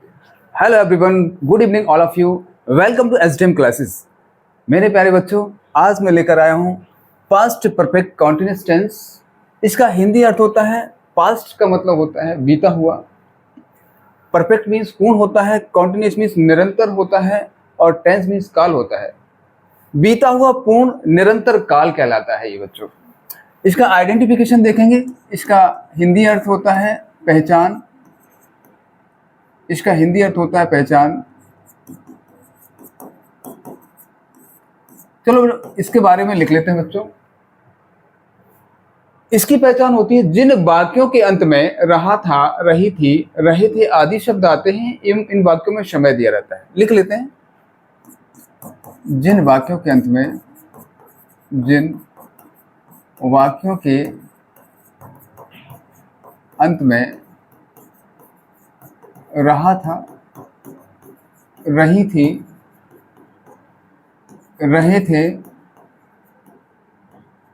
Hello everyone, good evening all of you. Welcome to SDM classes. मेरे प्यारे बच्चों, आज मैं लेकर आया हूँ पास्ट परफेक्ट कॉन्टिन्यूअस टेंस। इसका हिंदी अर्थ होता है, पास्ट का मतलब होता है बीता हुआ, परफेक्ट मीन्स पूर्ण होता है, कॉन्टिन्यूअस मीन्स निरंतर होता है, और टेंस मीन्स काल होता है। बीता हुआ पूर्ण निरंतर काल कहलाता है ये बच्चों। इसका आइडेंटिफिकेशन देखेंगे। इसका हिंदी अर्थ होता है पहचान। इसका हिंदी अर्थ होता है पहचान। चलो इसके बारे में लिख लेते हैं बच्चों। इसकी पहचान होती है जिन वाक्यों के अंत में रहा था, रही थी, रहे थे आदि शब्द आते हैं एवं इन वाक्यों में समय दिया रहता है। लिख लेते हैं। जिन वाक्यों के अंत में, जिन वाक्यों के अंत में रहा था, रही थी, रहे थे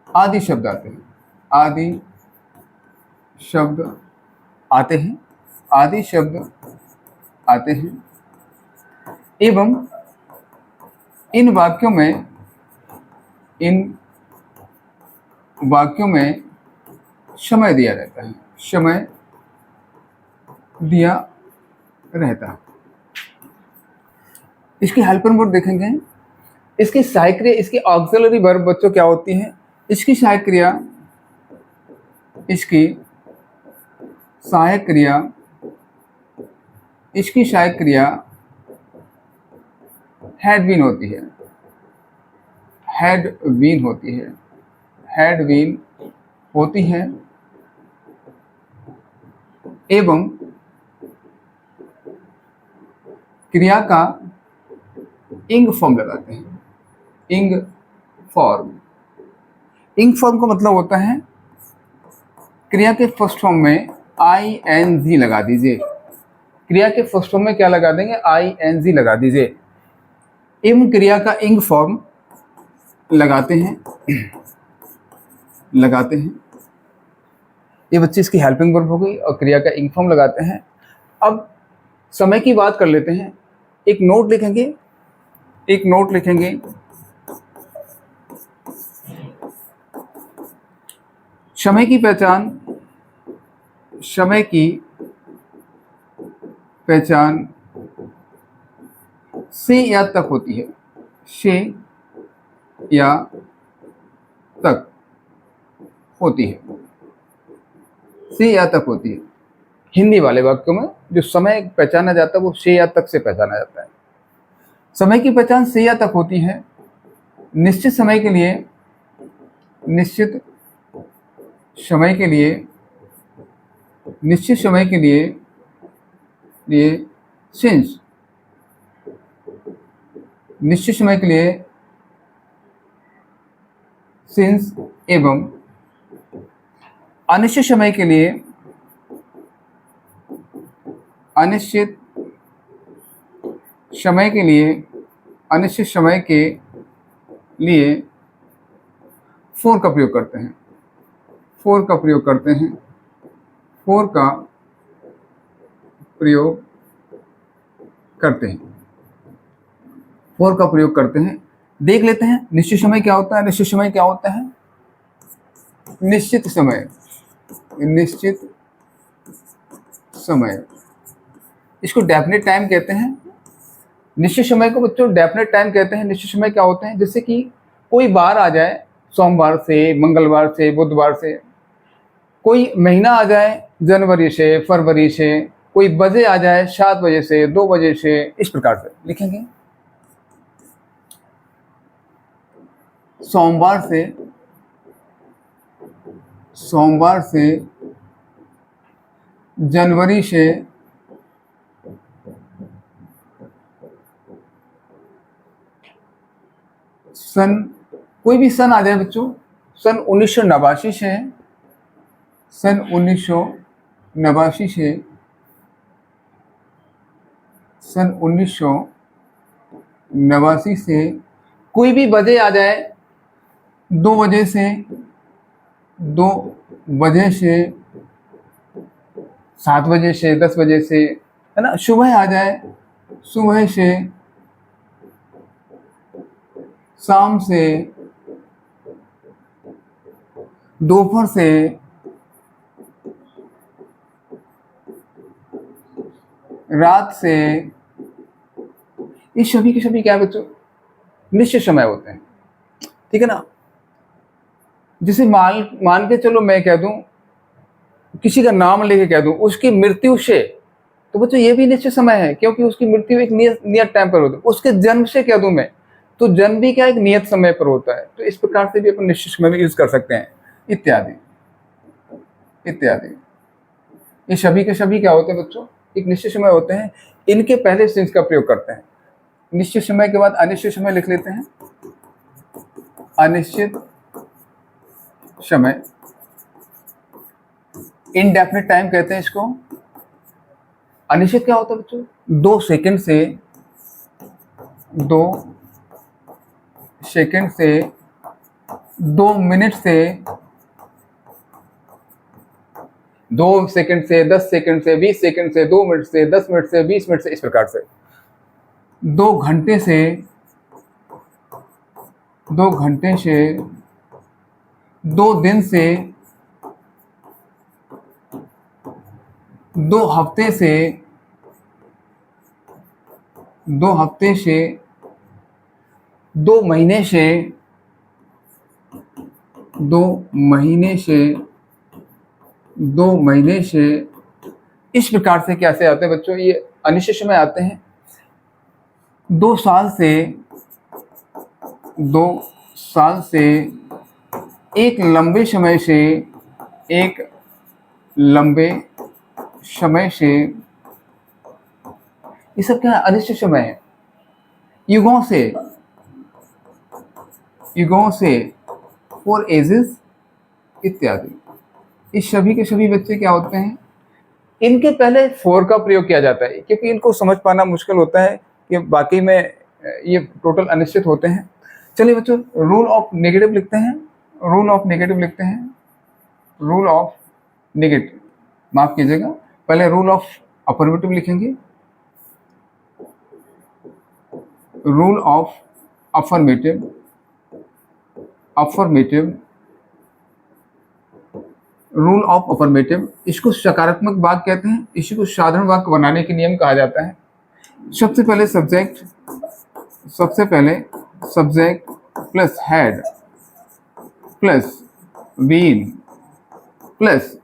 आदि शब्द आते हैं। आदि शब्द आते हैं। आदि शब्द आते हैं एवं इन वाक्यों में, इन वाक्यों में समय दिया रहता है। समय दिया रहता है। इसकी हेल्पर वर्ब देखेंगे। इसकी सहायक क्रिया, इसकी ऑक्सिलरी वर्ब बच्चों क्या होती है? इसकी सहायक क्रिया, इसकी सहायक क्रिया, इसकी सहायक क्रिया हैड बीन होती है। हैड बीन होती है। हैड बीन होती है एवं क्रिया का इंग फॉर्म लगाते हैं। इंग फॉर्म। इंग फॉर्म का मतलब होता है क्रिया के फर्स्ट फॉर्म में ING लगा दीजिए। क्रिया के फर्स्ट फॉर्म में क्या लगा देंगे? ING लगा दीजिए। एवं क्रिया का इंग फॉर्म लगाते हैं। लगाते हैं। ये बच्चे इसकी हेल्पिंग वर्ब हो गई और क्रिया का इंग फॉर्म लगाते हैं। अब समय की बात कर लेते हैं। एक नोट लिखेंगे। एक नोट लिखेंगे। समय की पहचान, समय की पहचान से या तक होती है। से या तक होती है। से या तक होती है। हिंदी वाले वाक्यों में जो समय पहचाना जाता है वो से या तक से पहचाना जाता है। समय की पहचान से या तक होती है। निश्चित समय के लिए, निश्चित समय के लिए, निश्चित समय के लिए सिंस, निश्चित समय के लिए सिंस एवं अनिश्चित समय के लिए, अनिश्चित समय के लिए, अनिश्चित समय के लिए फोर का प्रयोग करते हैं। फोर का प्रयोग करते हैं। फोर का प्रयोग करते हैं। फोर का प्रयोग करते हैं। देख लेते हैं निश्चित समय क्या होता है। निश्चित समय क्या होता है? निश्चित समय। निश्चित समय, इसको डेफिनेट टाइम कहते हैं। निश्चित समय को बच्चों डेफिनेट टाइम कहते हैं। निश्चित समय क्या होते हैं? जैसे कि कोई बार आ जाए, सोमवार से, मंगलवार से, बुधवार से, कोई महीना आ जाए जनवरी से, फरवरी से, कोई बजे आ जाए 7 बजे से, 2 बजे से, इस प्रकार से लिखेंगे। सोमवार से, सोमवार से, जनवरी से, सन, कोई भी सन आ जाए बच्चों, सन 1989 से, सन 1989 से, सन 1989 से, कोई भी बजे आ जाए 2 बजे से, 2 बजे से, 7 बजे से, 10 बजे से, है ना, सुबह आ जाए, सुबह से, शाम से, दोपहर से, रात से, ये सभी के सभी क्या है बच्चों, निश्चित समय होते हैं, ठीक है ना। जैसे मान के चलो मैं कह दूं, किसी का नाम लेके कह दूं, उसकी मृत्यु से, तो बच्चों ये भी निश्चित समय है, क्योंकि उसकी मृत्यु एक नियत टाइम पर होती है। उसके जन्म से कह दूं मैं, तो जन्म भी क्या एक नियत समय पर होता है। तो इस प्रकार से भी अपन निश्चित समय में यूज कर सकते हैं, इत्यादि इत्यादि। ये सभी के सभी क्या होते हैं बच्चों, एक निश्चित समय होते हैं। इनके पहले सिंस का प्रयोग करते हैं। निश्चित समय के बाद अनिश्चित समय लिख लेते हैं। अनिश्चित समय, इनडेफिनिट टाइम कहते हैं इसको। अनिश्चित क्या होता है बच्चों, 2 सेकंड से, 2 सेकंड से, 2 मिनट से, 2 सेकंड से, 10 सेकंड से, 20 सेकंड से, 2 मिनट से, 10 मिनट से, 20 मिनट से, इस प्रकार से। 2 घंटे से, 2 घंटे से, 2 दिन से, 2 हफ्ते से, 2 हफ्ते से, 2 महीने से, 2 महीने से, 2 महीने से, इस प्रकार से कैसे आते हैं बच्चों, ये अनिश्चित समय आते हैं। 2 साल से, 2 साल से, एक लंबे समय से, एक लंबे समय से, ये सब क्या है, अनिश्चित समय है। युगों से, युगों से, फॉर एजेस इत्यादि। इस सभी के सभी बच्चे क्या होते हैं, इनके पहले फॉर का प्रयोग किया जाता है, क्योंकि इनको समझ पाना मुश्किल होता है कि बाकी में ये टोटल अनिश्चित होते हैं। चलिए बच्चों, रूल ऑफ नेगेटिव लिखते हैं। रूल ऑफ नेगेटिव लिखते हैं। रूल ऑफ नेगेटिव, माफ कीजिएगा, पहले रूल ऑफ अफर्मेटिव लिखेंगे। Rule of affirmative, affirmative, rule of affirmative, इसको सकारात्मक वाक्य कहते हैं। इसी को साधारण वाक्य बनाने के नियम कहा जाता है। सबसे पहले सब्जेक्ट, सबसे पहले subject plus had plus been plus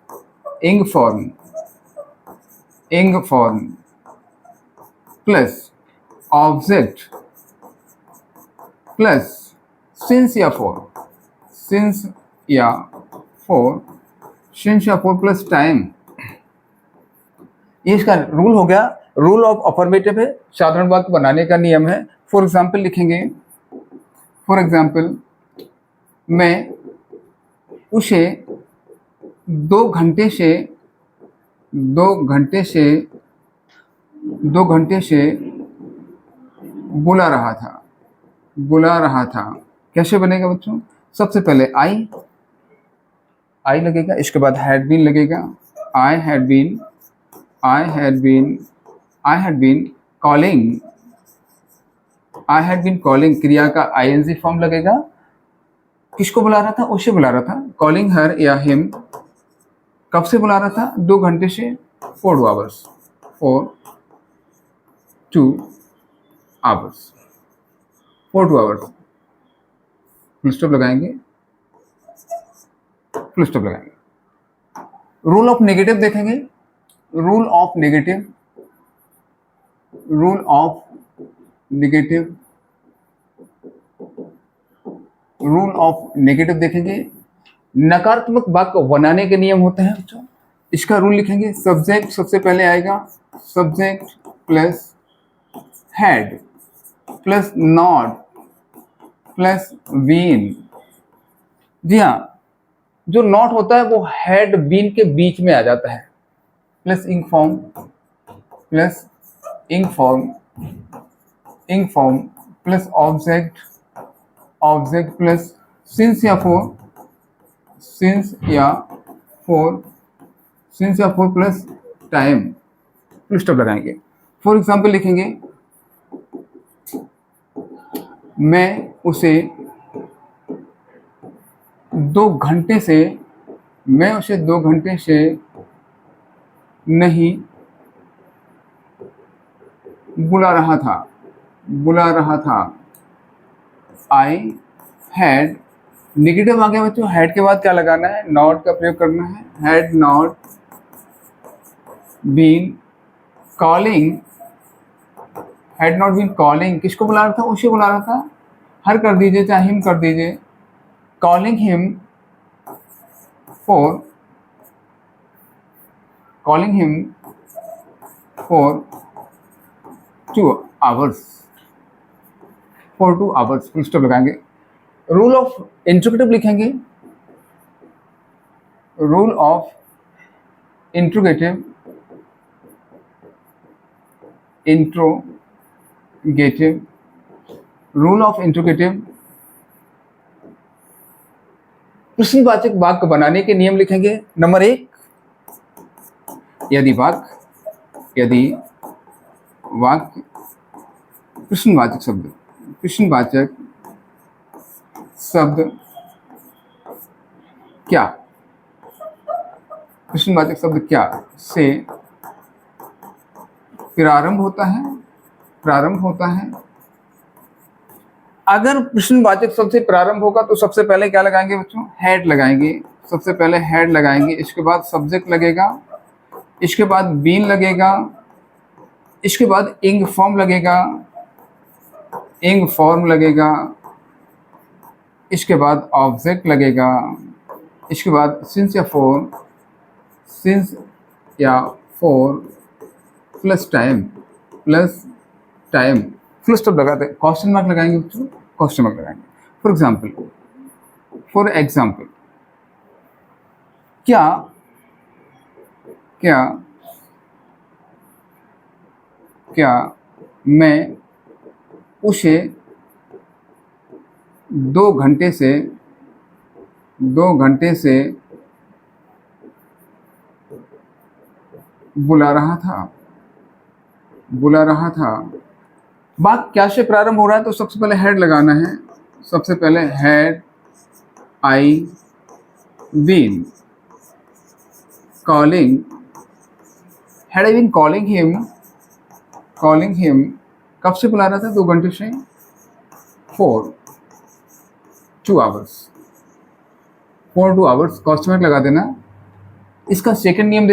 ing form, ing form plus object plus since या फॉर, सिंस या फॉर, सिंस या फॉर प्लस टाइम। ये इसका रूल हो गया। रूल ऑफ अफर्मेटिव है, साधारण वाक्य बनाने का नियम है। फॉर एग्जाम्पल लिखेंगे, फॉर एग्जाम्पल मैं उसे 2 घंटे से, 2 घंटे से, 2 घंटे से बुला रहा था, बुला रहा था। कैसे बनेगा बच्चों, सबसे पहले आई, आई लगेगा, इसके बाद हैड बीन लगेगा। I had been, I had been, I had been calling, I had been calling, क्रिया का आईएनजी फॉर्म लगेगा। किसको बुला रहा था, उसे बुला रहा था। कॉलिंग हर या हिम, कब से बुला रहा था, 2 घंटे से, 4 hours, 4 2 hours, 4 2 hours. Full stop लगाएंगे, फुल स्टॉप लगाएंगे। रूल ऑफ नेगेटिव देखेंगे। Rule of negative, rule of negative, rule of negative देखेंगे। नकारात्मक वाक्य बनाने के नियम होते हैं बच्चों। इसका रूल लिखेंगे। सब्जेक्ट सबसे पहले आएगा, subject plus had plus not plus been. जी हाँ, जो नॉट होता है वो हेड बीन के बीच में आ जाता है। Plus ing form, plus ing form, ing form plus object, object plus since या फॉर, सिंस या फॉर, सिंस या for plus time, full stop लगाएंगे। फॉर एग्जाम्पल लिखेंगे मैं उसे 2 घंटे से नहीं बुला रहा था। आई हैड, नेगेटिव आ गया बच्चों, हैड के बाद क्या लगाना है, नॉट का प्रयोग करना है। Had not been calling, had not been calling, किसको बुला रहा था, उसे बुला रहा था। हर कर दीजिए चाहे हिम कर दीजिए। Calling him for 2 hours, full stop लगाएंगे। रूल ऑफ इंट्रोगेटिव लिखेंगे। रूल ऑफ इंट्रोगेटिव प्रश्नवाचक वाक्य बनाने के नियम लिखेंगे। नंबर 1, यदि वाक्य प्रश्नवाचक शब्द क्या से प्रारंभ होता है। अगर प्रश्नवाचक शब्द से प्रारंभ होगा तो सबसे पहले क्या लगाएंगे बच्चों, हेड लगाएंगे। इसके बाद सब्जेक्ट लगेगा, इसके बाद बीन लगेगा, इसके बाद इंग फॉर्म लगेगा, इसके बाद ऑब्जेक्ट लगेगा, इसके बाद सिंस या for plus time full stop लगाते हैं। क्वेश्चन मार्क लगाएंगे बच्चों, फॉर एग्जाम्पल क्या मैं उसे 2 घंटे से बुला रहा था। बात क्या से प्रारंभ हो रहा है तो सबसे पहले हेड लगाना है। सबसे पहले had I been calling him, कब से बुला रहा था, 2 घंटे से, फॉर 2 hours, क्वेश्चन मार्क लगा देना। इसका सेकंड नियम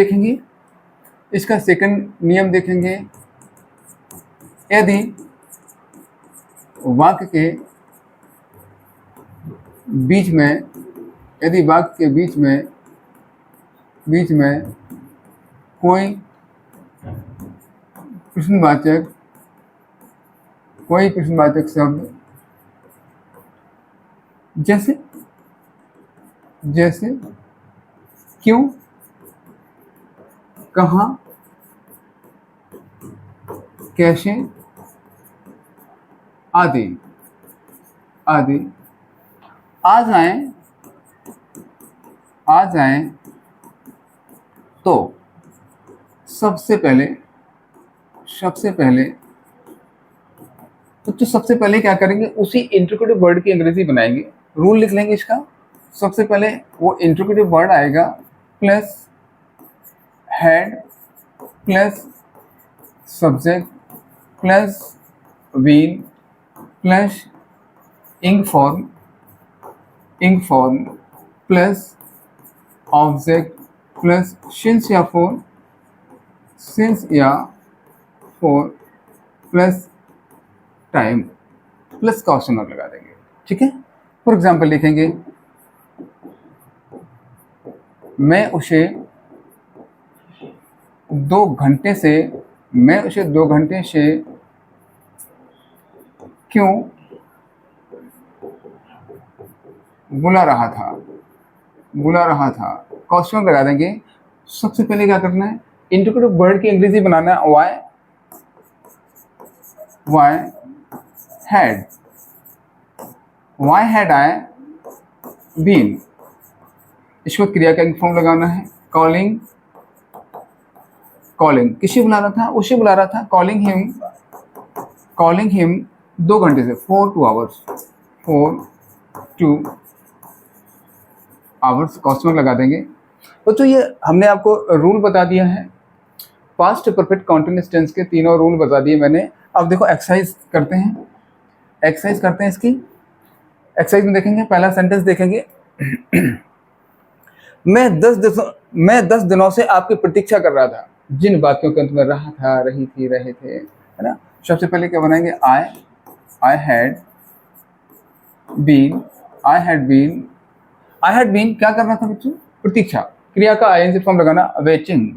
देखेंगे। यदि वाक्य के बीच में कोई प्रश्नवाचक शब्द जैसे क्यों, कहाँ, कैसे आदि आ जाएं तो सबसे पहले क्या करेंगे, उसी इंट्रोगेटिव वर्ड की अंग्रेजी बनाएंगे। रूल लिख लेंगे इसका। सबसे पहले वो इंट्रोगेटिव वर्ड आएगा plus had plus subject plus been plus ing form plus object plus since या for plus time plus question mark लगा देंगे। ठीक है। फॉर एग्जाम्पल लिखेंगे मैं उसे 2 घंटे से क्यों बुला रहा था, क्वेश्चन लगा देंगे। सबसे पहले क्या करना है, इंट्रोगेटिव वर्ड की अंग्रेजी बनाना है। वाई हैड आई बीन, इसको क्रिया का फॉर्म लगाना है। कॉलिंग, किसे बुला रहा था? उसे बुला रहा था, कॉलिंग हिम 2 घंटे से, 4 2 आवर्स, 4 2 आवर्स, कॉस्टमर लगा देंगे। तो ये हमने आपको रूल बता दिया है, पास्ट परफेक्ट कॉन्टिन्यूअस टेंस के तीनों रूल बता दिए मैंने। अब देखो एक्सरसाइज करते हैं, इसकी एक्सरसाइज में देखेंगे, पहला सेंटेंस देखेंगे। मैं 10 दिनों से आपकी प्रतीक्षा कर रहा था, जिन वाक्यों के अंत में रहा था, रही थी, रहे थे, है ना। सबसे पहले क्या बनाएंगे? आई हैड बीन क्या करना था बच्चों? प्रतीक्षा, क्रिया का आईएनजी फॉर्म लगाना, वेटिंग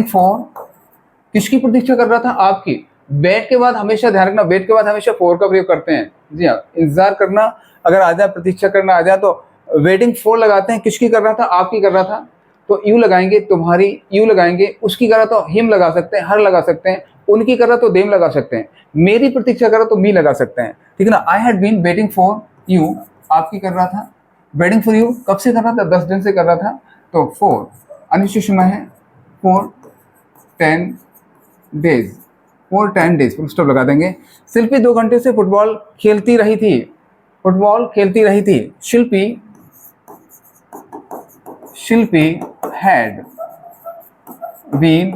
फॉर, किसकी प्रतीक्षा कर रहा था? आपकी। वेट के बाद हमेशा ध्यान रखना, वेट के बाद हमेशा फॉर का प्रयोग करते हैं। जी हाँ, इंतजार करना अगर आ जाए, प्रतीक्षा करना आ जाए तो वेटिंग फॉर लगाते हैं। किसकी कर रहा था? आपकी कर रहा था, तो यू लगाएंगे, तुम्हारी यू लगाएंगे, उसकी कर रहा तो हिम लगा सकते हैं, हर लगा सकते हैं, उनकी कर रहा तो देम लगा सकते हैं, मेरी प्रतीक्षा कर रहा तो मी लगा सकते हैं, ठीक है ना। I had been waiting for you, आपकी कर रहा था। वेटिंग फॉर यू कब से कर रहा था? 10 दिन से कर रहा था, तो फॉर अनिश्चित समय है, for 10 days, for 10 days, full stop लगा देंगे। शिल्पी 2 घंटे से फुटबॉल खेलती रही थी, शिल्पी हैड बीन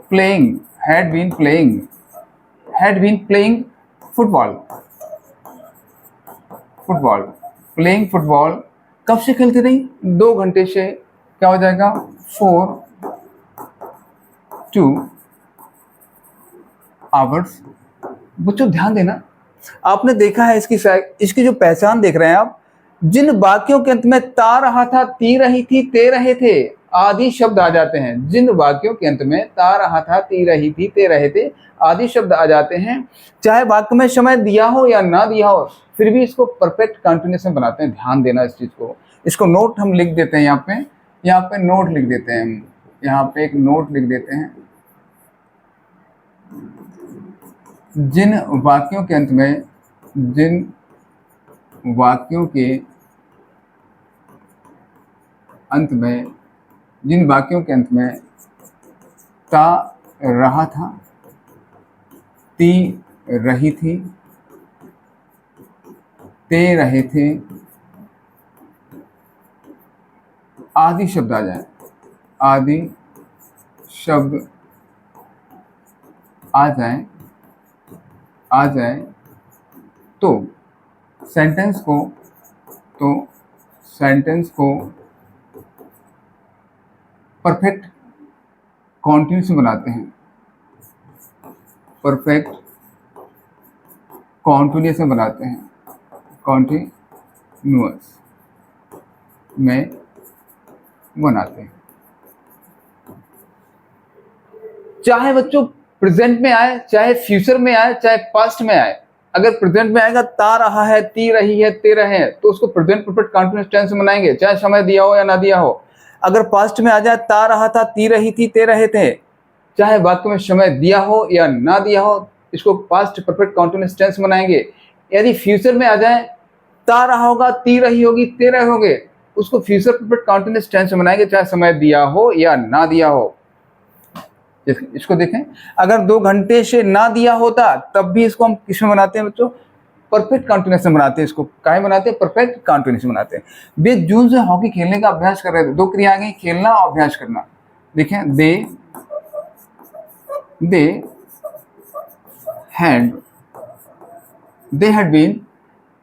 प्लेइंग फुटबॉल कब से खेलती रही? 2 घंटे से, क्या हो जाएगा? 4 2 आवर्स। बच्चों ध्यान देना, आपने देखा है इसकी जो पहचान देख रहे हैं आप, जिन वाक्यों के अंत में ता रहा था, ती रही थी, ते रहे थे आदि शब्द आ जाते हैं। जिन वाक्यों के अंत में ता रहा था, ती रही थी, ते रहे थे आदि शब्द आ जाते हैं, चाहे वाक्य में समय दिया हो या ना दिया हो, फिर भी इसको परफेक्ट कंटिन्यूएशन बनाते हैं। ध्यान देना इस चीज को। इसको नोट हम लिख देते हैं, यहाँ पे नोट लिख देते हैं हम, यहाँ पे एक नोट लिख देते हैं। जिन वाक्यों के अंत में ता रहा था, ती रही थी, ते रहे थे आदि शब्द आ जाए तो सेंटेंस को परफेक्ट कॉन्टिन्यूस बनाते हैं, कॉन्टिन्यूस में बनाते हैं। चाहे बच्चों प्रेजेंट में आए, चाहे फ्यूचर में आए, चाहे पास्ट में आए। अगर प्रेजेंट में आएगा, ता रहा है, ती रही है, ते रहे हैं, तो उसको प्रेजेंट परफेक्ट कॉन्टिन्यूअस टेंस में बनाएंगे, चाहे समय दिया हो या ना दिया हो। अगर पास्ट में आ जाए, ता रहा था, ती रही थी, ते रहे थे, चाहे वाक्य में समय दिया हो या ना दिया हो, इसको पास्ट परफेक्ट कॉन्टिन्यूअस टेंस बनाएंगे। यदि फ्यूचर में आ जाए, ता रहा होगा, ती रही होगी, ते रहे होंगे, उसको फ्यूचर परफेक्ट कॉन्टिन्यूअस टेंस बनाएंगे, चाहे समय दिया हो या ना दिया हो। इसको देखें, अगर 2 घंटे से ना दिया होता, तब भी इसको हम किसमें बनाते हैं बच्चों? परफेक्ट कॉन्टिन्यूअस में बनाते हैं। इसको काय बनाते हैं? परफेक्ट कॉन्टिन्यूअस बनाते हैं। वे जून से हॉकी खेलने का अभ्यास कर रहे थे। 2 क्रिया आ गई, खेलना और अभ्यास करना। देखें, दे हैड बीन,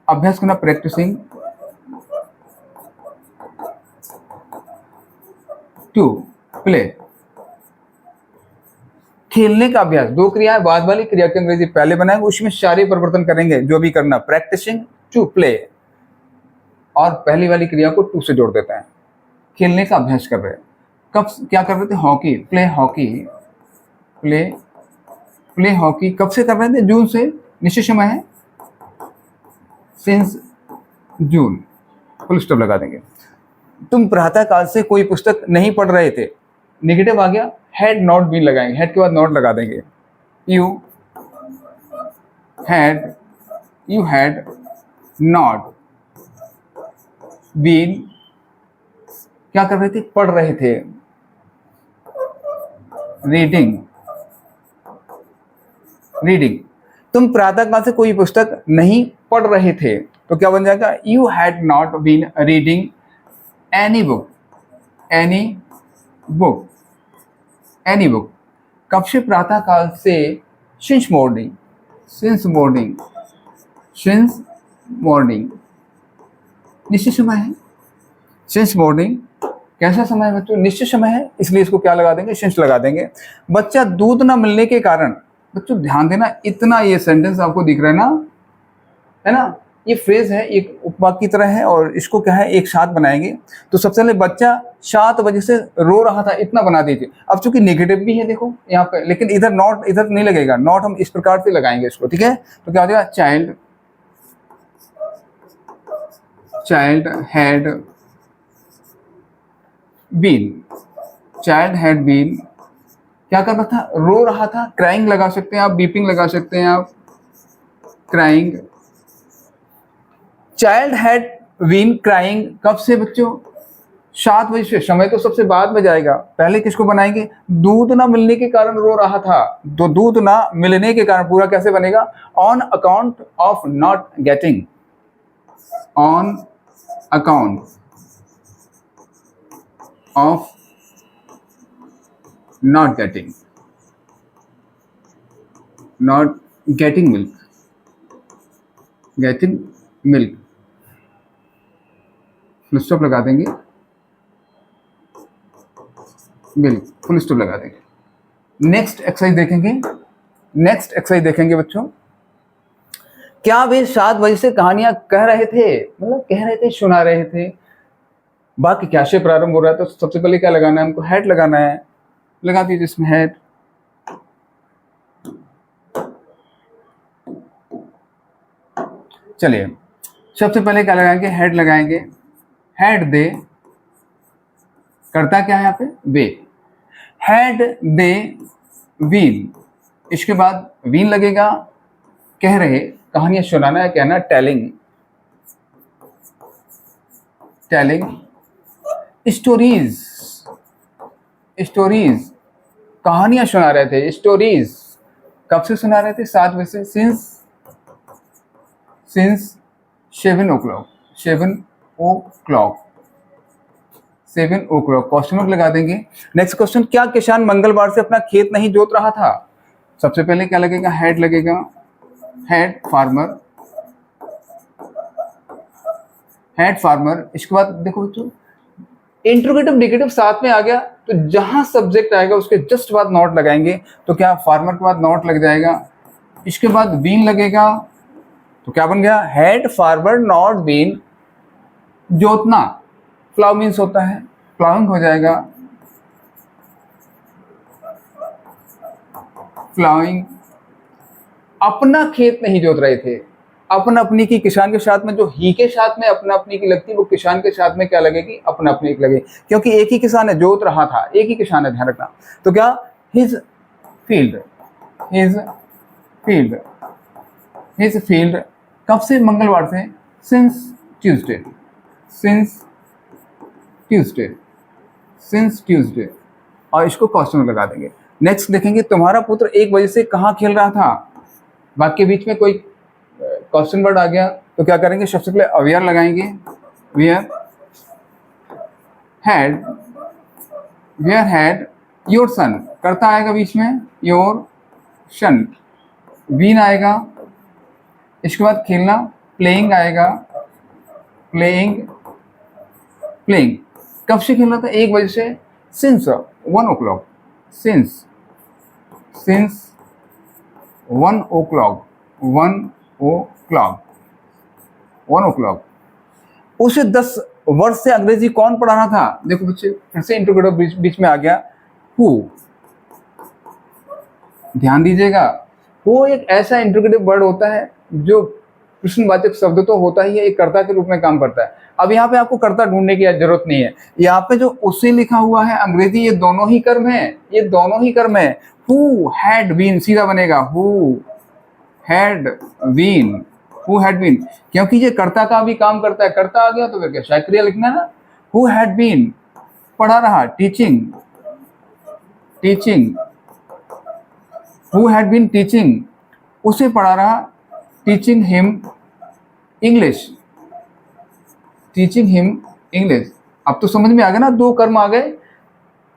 अभ्यास करना, प्रैक्टिसिंग, टू प्ले, खेलने का अभ्यास। 2 क्रियाएं, बाद वाली क्रिया की अंग्रेजी पहले बनाएंगे, उसमें सारे परिवर्तन करेंगे जो भी करना, प्रैक्टिसिंग टू प्ले, और पहली वाली क्रिया को टू से जोड़ देते हैं। खेलने का अभ्यास कर रहे हैं। कब क्या कर रहे थे? हॉकी, प्ले हॉकी कब से कर रहे थे? जून से, निश्चित समय है, सिंस जून, फुल स्टॉप लगा देंगे। तुम प्रातः काल से कोई पुस्तक नहीं पढ़ रहे थे, नेगेटिव आ गया, हैड नॉट बीन लगाएंगे, हैड के बाद नॉट लगा देंगे। यू हैड नॉट बीन क्या कर रहे थे? पढ़ रहे थे। Reading, reading. तुम प्रातःकाल से कोई पुस्तक नहीं पढ़ रहे थे, तो क्या बन जाएगा? You had not been reading any book, any book, any book. कब से? प्रातःकाल से। Since morning, since morning, since morning निश्चित समय है। सिंस मॉर्निंग कैसा समय है बच्चों? निश्चित समय है, इसलिए इसको क्या लगा देंगे? सिंस लगा देंगे। बच्चा दूध न मिलने के कारण, बच्चों ध्यान देना, इतना ये सेंटेंस आपको दिख रहा है ना, ये फ्रेज है, एक उपवाक्य की तरह है, और इसको क्या है, एक साथ बनाएंगे। तो सबसे पहले बच्चा 7 बजे से रो रहा था, इतना बना दीजिए। अब चूंकि नेगेटिव भी है देखो यहाँ पे, लेकिन इधर नॉट, इधर नहीं लगेगा नॉट, हम इस प्रकार से लगाएंगे इसको, ठीक है। तो क्या हो जाएगा? Child, child had been, child had been, क्या कर रहा था? रो रहा था। क्राइंग लगा सकते हैं आप, बीपिंग लगा सकते हैं आप, crying. Child had been crying कब से बच्चों? 7 बजे से। समय तो सबसे बाद में जाएगा, पहले किसको बनाएंगे? दूध ना मिलने के कारण रो रहा था। तो दूध ना मिलने के कारण पूरा कैसे बनेगा? On account of not getting, on account of not getting, not getting milk, getting milk, full stop लगा देंगे, मिल्क, फुल स्टॉप लगा देंगे। नेक्स्ट एक्सरसाइज देखेंगे, नेक्स्ट एक्सरसाइज देखेंगे बच्चों। क्या वे 7 बजे से कहानियां कह रहे थे? मतलब कह रहे थे, सुना रहे थे। वाक्य क्या से प्रारंभ हो रहा है? तो सबसे पहले क्या लगाना है हमको? हैड लगाना है। लगा दीजिए इसमें हैड। चलिए सबसे पहले क्या लगाएंगे? हैड लगाएंगे। हैड दे, करता क्या है यहाँ पे? वे। हैड दे बीन, इसके बाद बीन लगेगा। कह रहे, कहानियां सुनाना है, कहना टेलिंग, टेलिंग स्टोरीज, स्टोरीज, कहानियां सुना रहे थे। स्टोरीज कब से सुना रहे थे? 7 बजे से। Since, since 7 o'clock, 7 o'clock, 7 o'clock। Question mark लगा देंगे। नेक्स्ट क्वेश्चन, क्या किसान मंगलवार से अपना खेत नहीं जोत रहा था? सबसे पहले क्या लगेगा? हैड लगेगा। Had farmer, had farmer. इसके बाद देखो बच्चों, इंट्रोगेटिव नेगेटिव साथ में आ गया, तो जहां सब्जेक्ट आएगा उसके जस्ट बाद नॉट लगाएंगे। तो क्या फार्मर के बाद नॉट लग जाएगा। इसके बाद बीन लगेगा, तो क्या बन गया? हैड फार्मर नॉट बीन, जोतना प्लाउ मीन्स होता है, प्लाउइंग हो जाएगा, प्लाउइंग। अपना खेत नहीं जोत रहे थे। अपना अपनी की किसान के साथ में, जो ही के साथ में अपना अपनी की लगती है, वो किसान के साथ में क्या लगेगी? अपना अपनी की लगेगी, क्योंकि एक ही किसान है, जोत रहा था, एक ही किसान है, ध्यान रखना। तो क्या? His field, his field, his field कब से? मंगलवार से। Since Tuesday, since Tuesday, since Tuesday, और इसको क्वेश्चन में लगा देंगे। नेक्स्ट देखेंगे, तुम्हारा पुत्र 1 बजे से कहाँ खेल रहा था? वाक्य के बीच में कोई क्वेश्चन वर्ड आ गया, तो क्या करेंगे? सबसे पहले अवेयर लगाएंगे। Where had, where had your son, करता आएगा बीच में, योर सन। बीन आएगा। इसके बाद खेलना, प्लेइंग आएगा, प्लेइंग, प्लेइंग। कब से खेल रहा था? 1 बजे से। Since 1 o'clock, since, since 1 o'clock, 1 o'clock, 1 o'clock। उसे 10 वर्ष से अंग्रेजी कौन पढ़ाना था? देखो बच्चे, फिर से इंट्रोगेटिव बीच में आ गया। हु, ध्यान दीजिएगा, वो एक ऐसा इंट्रोगेटिव वर्ड होता है जो प्रश्नवाचक शब्द तो होता ही है, एक कर्ता के रूप में काम करता है। अब यहाँ पे आपको कर्ता ढूंढने की जरूरत नहीं है। यहाँ पे जो उसे लिखा हुआ है अंग्रेजी, ये दोनों ही कर्म है, ये दोनों ही कर्म है। हु हैड बीन सीधा बनेगा, who had been, who had been, क्योंकि ये कर्ता का भी काम करता है। कर्ता आ गया तो फिर क्या? क्रिया लिखना है ना। हु हैड बीन पढ़ा रहा, teaching, teaching, who had been teaching, उसे पढ़ा रहा, teaching him English, teaching him English. अब तो समझ में आ गया ना, दो कर्म आ गए।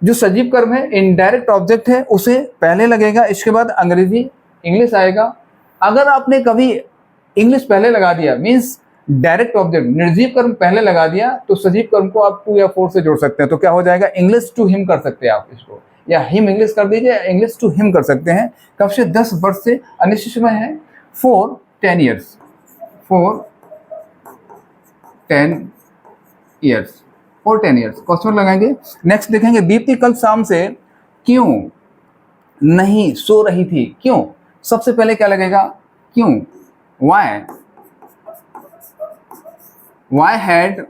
जो सजीव कर्म है, इनडायरेक्ट ऑब्जेक्ट है, उसे पहले लगेगा, इसके बाद अंग्रेजी इंग्लिश आएगा। अगर आपने कभी इंग्लिश पहले लगा दिया, मीन्स डायरेक्ट ऑब्जेक्ट निर्जीव कर्म पहले लगा दिया, तो सजीव कर्म को आप 2 या 4 से जोड़ सकते हैं। तो क्या हो जाएगा, इंग्लिश टू हिम कर सकते हैं आप इसको, या हिम इंग्लिश कर दीजिए, इंग्लिश टू हिम कर सकते हैं। कब से, 10 वर्ष से, अनिश्चित समय है, for 10 years, for 10 years, for 10 years question लगाएंगे। नेक्स्ट देखेंगे, दीप्ति कल शाम से क्यों नहीं सो रही थी, क्यों, सबसे पहले क्या लगेगा, क्यों, वाई, वाई हैड,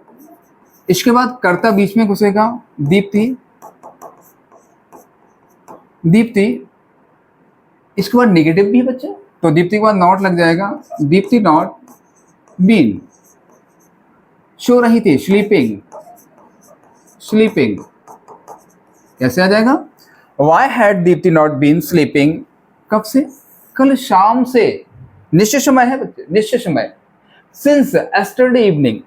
इसके बाद कर्ता बीच में घुसेगा, दीप्ति, दीप्ति, इसके बाद नेगेटिव भी है बच्चे, तो दीप्ति के बाद नॉट लग जाएगा, दीप्ति नॉट बीन, सो रही थी, स्लीपिंग, स्लीपिंग, कैसे आ जाएगा, why had Deepti not been sleeping, कब से, कल शाम से, निश्चित समय है बच्चे, निश्चित समय, since yesterday evening,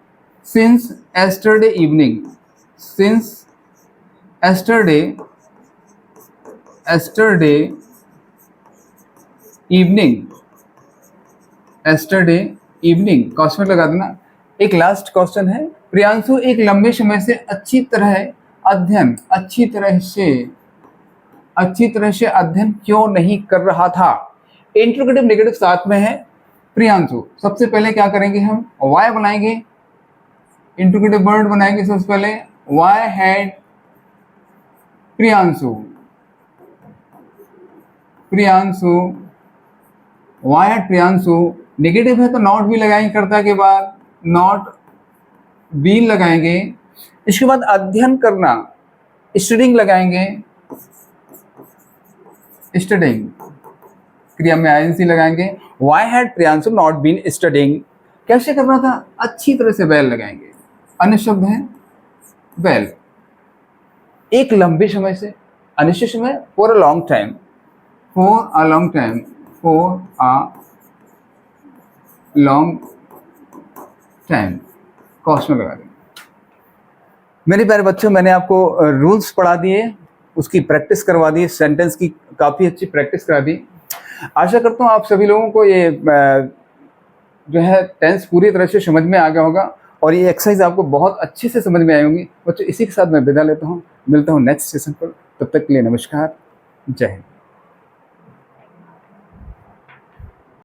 since yesterday evening, since yesterday, yesterday evening, yesterday evening, question लगा देना। एक लास्ट क्वेश्चन है, प्रियांशु एक लंबे समय से अच्छी तरह अध्ययन, अच्छी तरह से अध्ययन क्यों नहीं कर रहा था। इंट्रोगेटिव नेगेटिव साथ में है, प्रियांशु, सबसे पहले क्या करेंगे हम, वाई बनाएंगे, इंट्रोगेटिव वर्ड बनाएंगे सबसे पहले, why had Priyanshu, Priyanshu, why had Priyanshu, negative है तो नॉट भी लगाएंगे कर्ता के बाद, नॉट बीन लगाएंगे, इसके बाद अध्ययन करना, स्टडिंग लगाएंगे, स्टडिंग, क्रिया में आईएनसी लगाएंगे, why had Priyanshu not been studying, कैसे करना था, अच्छी तरह से वेल लगाएंगे, अन्य शब्द है वेल, एक लंबे समय से, अनिश्चित समय, for a long time, for a long time, for a long time, question लगा दें। मेरे प्यारे बच्चों, मैंने आपको रूल्स पढ़ा दिए, उसकी प्रैक्टिस करवा दी, सेंटेंस की काफ़ी अच्छी प्रैक्टिस करा दी। आशा करता हूँ आप सभी लोगों को ये जो है टेंस पूरी तरह से समझ में आ गया होगा और ये एक्सरसाइज आपको बहुत अच्छे से समझ में आई होंगी। बच्चों, इसी के साथ मैं विदा लेता हूँ, मिलता हूँ नेक्स्ट सेशन पर, तब तक के लिए नमस्कार, जय हिंद।